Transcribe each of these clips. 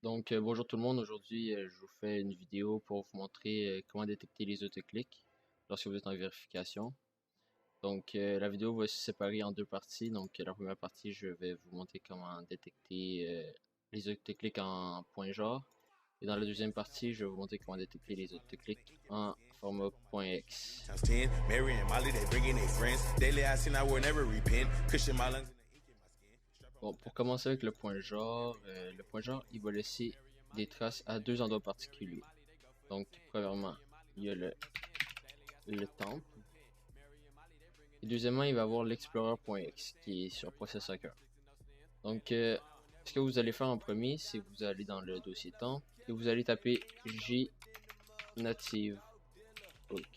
Bonjour tout le monde, aujourd'hui je vous fais une vidéo pour vous montrer comment détecter les autoclics lorsque vous êtes en vérification. La vidéo va se séparer en deux parties. La première partie, je vais vous montrer comment détecter les autoclics en point .jar. Et dans la deuxième partie, je vais vous montrer comment détecter les autoclics en format .x. Bon, pour commencer avec le point .jar, il va laisser des traces à deux endroits particuliers. Donc, premièrement, il y a le temple. Et deuxièmement, il va avoir l'explorer.x qui est sur processor. Ce que vous allez faire en premier, c'est que vous allez dans le dossier temple et vous allez taper jnative hook.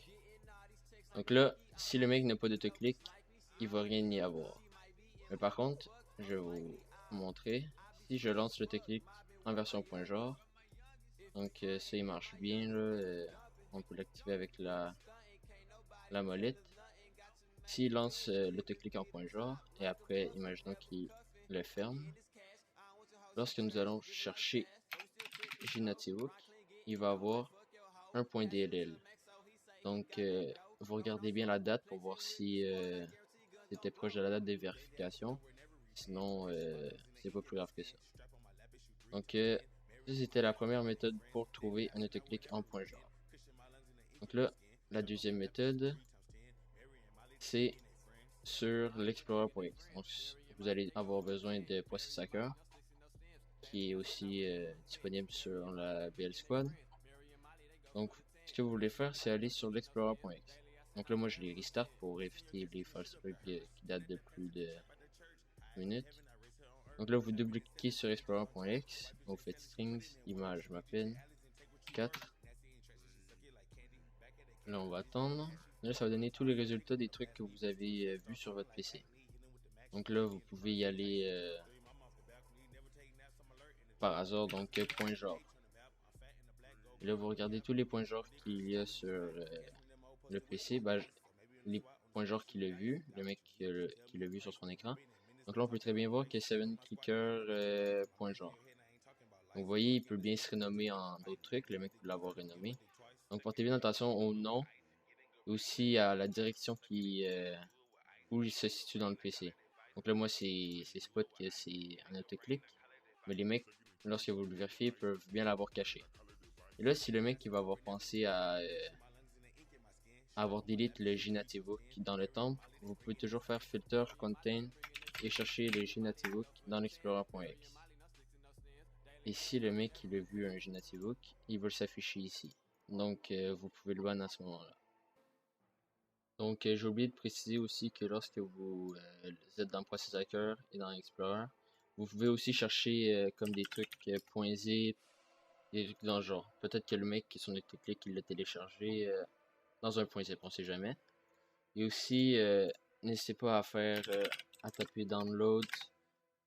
Donc là, si le mec n'a pas d'autoclic, il va rien y avoir. Mais par contre, je vais vous montrer. Si je lance l'autoclic en version .jar, ça il marche bien là, on peut l'activer avec la molette. S'il lance l'autoclic en .jar et après imaginons qu'il le ferme, lorsque nous allons chercher jnative, il va avoir un .dll. Vous regardez bien la date pour voir si c'était proche de la date de vérification. Sinon, c'est pas plus grave que ça. Ça c'était la première méthode pour trouver un autoclic en .jar. Donc là, la deuxième méthode, c'est sur l'explorer.x. Donc vous allez avoir besoin de processor qui est aussi disponible sur la BL Squad. Donc ce que vous voulez faire, c'est aller sur l'explorer.x. Donc là, moi je les restart pour éviter les false scripts qui datent de plus de minutes. Donc là, vous double-cliquez sur explorer.x, vous faites strings, image m'appelle 4. Là, on va attendre. Là, ça va donner tous les résultats des trucs que vous avez vus sur votre PC. Donc là, vous pouvez y aller par hasard, donc point .jar. Et là, vous regardez tous les points .jar qu'il y a sur le PC. Les points .jar qu'il a vu, le mec qui l'a vu sur son écran. Donc là, on peut très bien voir que 7clicker .jar. Donc vous voyez, il peut bien se renommer en d'autres trucs, le mec peut l'avoir renommé. Donc portez bien attention au nom et aussi à la direction où il se situe dans le PC. Donc là, moi, c'est spot que c'est un autoclic, mais les mecs, lorsque vous le vérifiez, peuvent bien l'avoir caché. Et là, si le mec il va avoir pensé à avoir delete le jnative hook dans le temple, vous pouvez toujours faire filter contain et chercher le jnative hook dans l'explorer.x. Et si le mec il a vu un jnative hook, il va s'afficher ici. Donc vous pouvez le ban à ce moment-là. J'ai oublié de préciser aussi que lorsque vous êtes dans processor et dans Explorer, vous pouvez aussi chercher comme des trucs .zip, des trucs dans le genre. Peut-être que le mec qui est sur autoclic il l'a téléchargé dans un .zip, on sait jamais. Et aussi, n'hésitez pas à taper download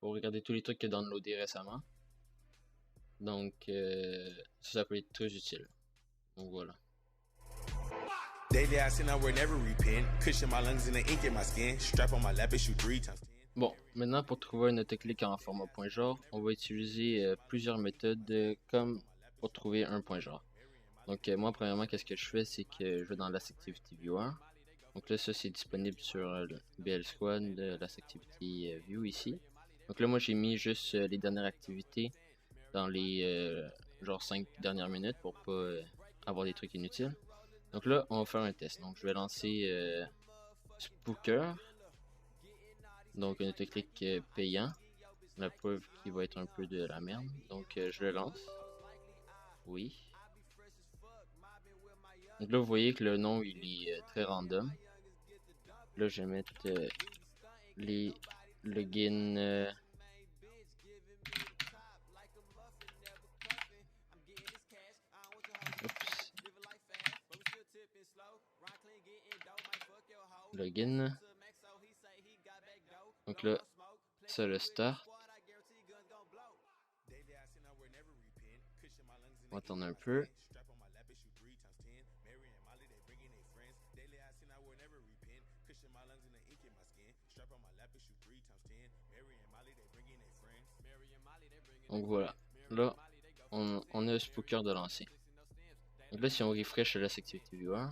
pour regarder tous les trucs qu'il a downloadé récemment. Ça peut être très utile. Donc voilà. Bon, maintenant pour trouver un autoclic en format .jar, on va utiliser plusieurs méthodes comme pour trouver un .jar. Moi premièrement, qu'est-ce que je fais, c'est que je vais dans l'Assactivity Viewer. Donc là, ça c'est disponible sur le BL Squad, l'Assactivity View ici. Donc là, moi j'ai mis juste les dernières activités dans les genre 5 dernières minutes pour pas avoir des trucs inutiles. Donc là, on va faire un test. Donc je vais lancer Spooker. Donc un autoclic payant. La preuve qui va être un peu de la merde. Donc je le lance. Oui. Donc là, vous voyez que le nom il est très random. Là, je vais mettre les logins. Oups. Login. Donc là, ça le start. On va attendre un peu. Donc voilà. Là, on a Spooker de lancer. Donc là, si on refresh la Activity Viewer,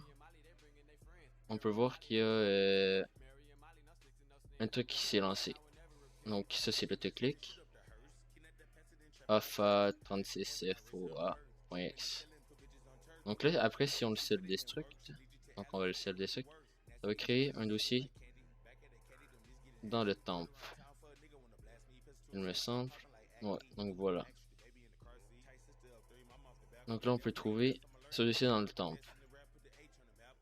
on peut voir qu'il y a un truc qui s'est lancé. Donc ça, c'est l'autoclick. AFA36FOA.x. Donc là, après, si on le self-destruct, donc on va le self-destruct, ça va créer un dossier dans le temp. Il me semble. Ouais, donc voilà. Donc là, on peut trouver ce dossier dans le temp.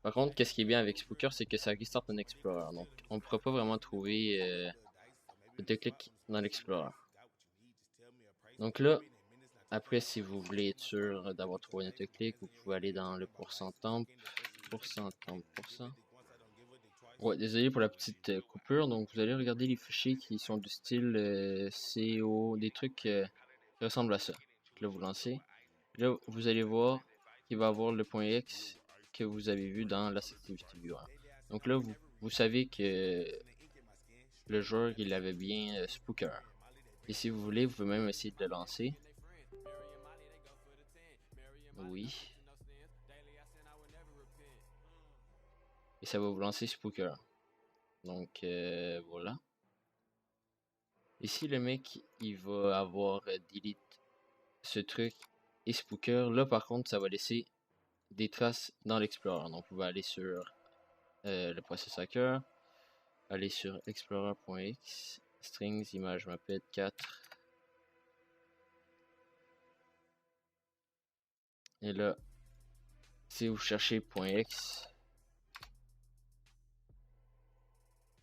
Par contre, qu'est-ce qui est bien avec Spooker, c'est que ça restart un Explorer. Donc, on ne pourra pas vraiment trouver le déclic dans l'Explorer. Donc là, après, si vous voulez être sûr d'avoir trouvé un autoclick, vous pouvez aller dans le %temp. Ouais, désolé pour la petite coupure. Donc, vous allez regarder les fichiers qui sont du style CO, des trucs qui ressemblent à ça. Donc là, vous lancez. Là, vous allez voir qu'il va avoir le point X que vous avez vu dans la Activity Viewer. Donc là, vous savez que le joueur, il avait bien Spooker. Et si vous voulez, vous pouvez même essayer de le lancer. Oui. Et ça va vous lancer Spooker. Donc voilà. Ici, le mec, il va avoir delete ce truc et Spooker. Là, par contre, ça va laisser des traces dans l'Explorer. Donc, vous pouvez aller sur le process hacker, aller sur explorer.x, strings, image maped 4. Et là, si vous cherchez .x,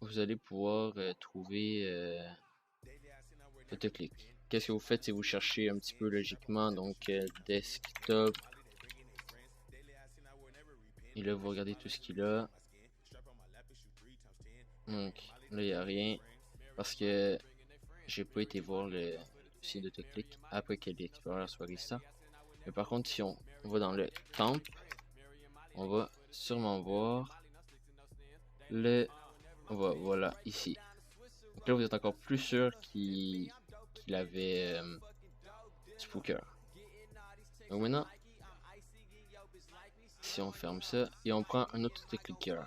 vous allez pouvoir trouver autoclick. Qu'est-ce que vous faites si vous cherchez un petit peu logiquement, donc desktop, et là vous regardez tout ce qu'il a. Donc là il n'y a rien parce que j'ai pas été voir le dossier d'autoclick après que l'Explorer soit restart. Mais par contre, si on va dans le temp, on va sûrement voir le voilà ici. Donc là vous êtes encore plus sûr qu'il avait Spooker. Donc maintenant, si on ferme ça et on prend un autre autoclicker.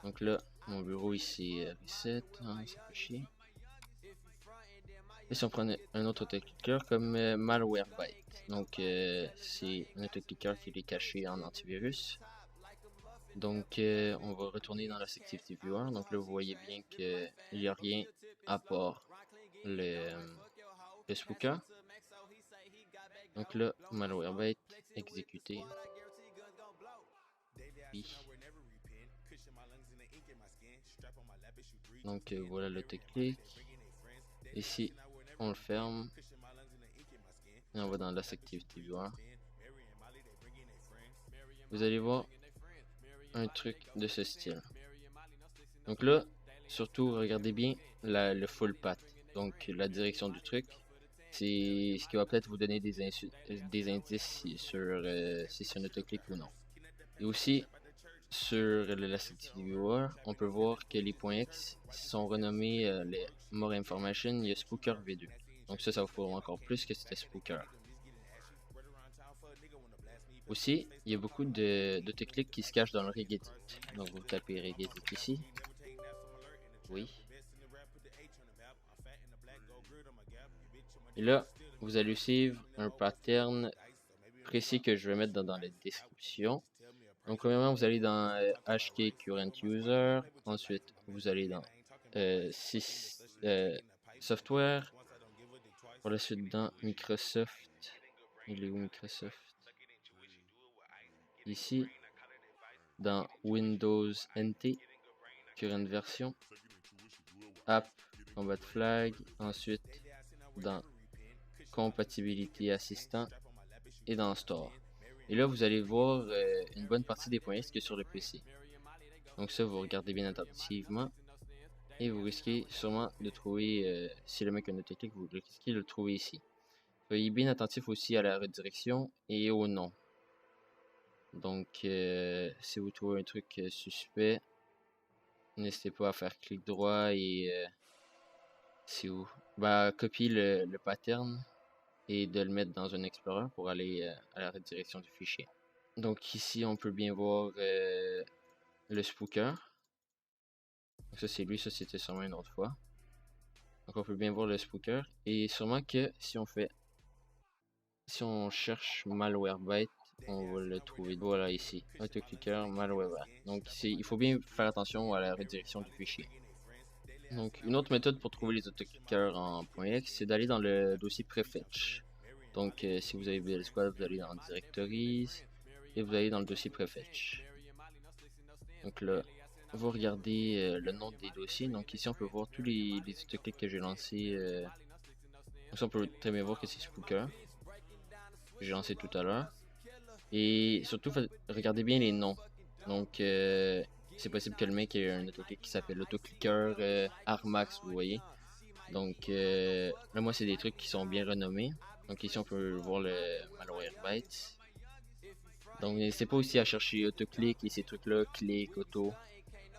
Donc là, mon bureau ici reset, hein, ça fait chier. Et si on prend un autre autoclicker comme Malwarebytes, donc c'est un autoclicker qui est caché en antivirus. Donc on va retourner dans la Activity Viewer. Donc là vous voyez bien qu'il n'y a rien à part le Spooker. Donc là, Malwarebytes exécuté. Oui. Donc voilà l'autoclick. Ici, on le ferme. Et on va dans la Activity Viewer. Vous allez voir un truc de ce style. Donc là, surtout regardez bien le full path. Donc la direction du truc. C'est ce qui va peut-être vous donner des indices sur si c'est un autoclick ou non. Et aussi, sur l'Elasticity Viewer, on peut voir que les points X sont renommés les More Information, il y a Spooker V2. Donc ça vous prouve encore plus que c'était Spooker. Aussi, il y a beaucoup d'autoclics qui se cachent dans le regedit. Donc vous tapez regedit ici. Oui. Et là, vous allez suivre un pattern précis que je vais mettre dans la description. Donc premièrement, vous allez dans HK Current User. Ensuite, vous allez dans Software. Pour la suite, dans Microsoft. Il est où Microsoft? Ici. Dans Windows NT. Current version. App. Combat flag. Ensuite, dans Compatibility Assistant. Et dans Store. Et là, vous allez voir une bonne partie des points X que sur le PC. Donc ça, vous regardez bien attentivement. Et vous risquez sûrement de trouver, si le mec a un autoclick, vous risquez de le trouver ici. Soyez bien attentif aussi à la redirection et au nom. Donc, si vous trouvez un truc suspect, n'hésitez pas à faire clic droit et c'est où? Bah, copier le pattern. et de le mettre dans un Explorer pour aller à la redirection du fichier. Donc ici, on peut bien voir le spooker. Donc ça, c'est lui, ça c'était sûrement une autre fois. Donc on peut bien voir le spooker. Et sûrement que si on cherche Malwarebytes, on va le trouver. Voilà ici, autoclicker Malwarebytes. Donc il faut bien faire attention à la redirection du fichier. Donc une autre méthode pour trouver les autoclickers en .exe, c'est d'aller dans le dossier prefetch. Donc si vous avez BL Squad, vous allez dans Directories et vous allez dans le dossier prefetch. Donc là, vous regardez le nom des dossiers. Donc ici on peut voir tous les autoclicks que j'ai lancés. Donc ça, on peut très bien voir que c'est Spooker que j'ai lancé tout à l'heure. Et surtout, regardez bien les noms. Donc c'est possible que le mec ait un autoclick qui s'appelle autoclicker Armax, vous voyez. Donc là, moi, c'est des trucs qui sont bien renommés. Donc ici, on peut voir le Malwarebytes. Donc n'hésitez pas aussi à chercher autoclick et ces trucs-là, click, auto.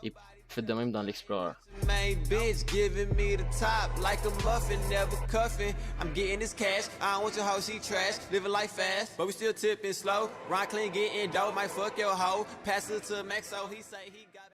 Et faites de même dans l'Explorer. Main bitch giving me the top like a muffin, never cuffing. I'm getting this cash. I don't want your hoe, she trash. Living life fast, but we still tipping slow. Ron clean, getting dope. Might fuck your hoe. Pass it to Max, so he say he got.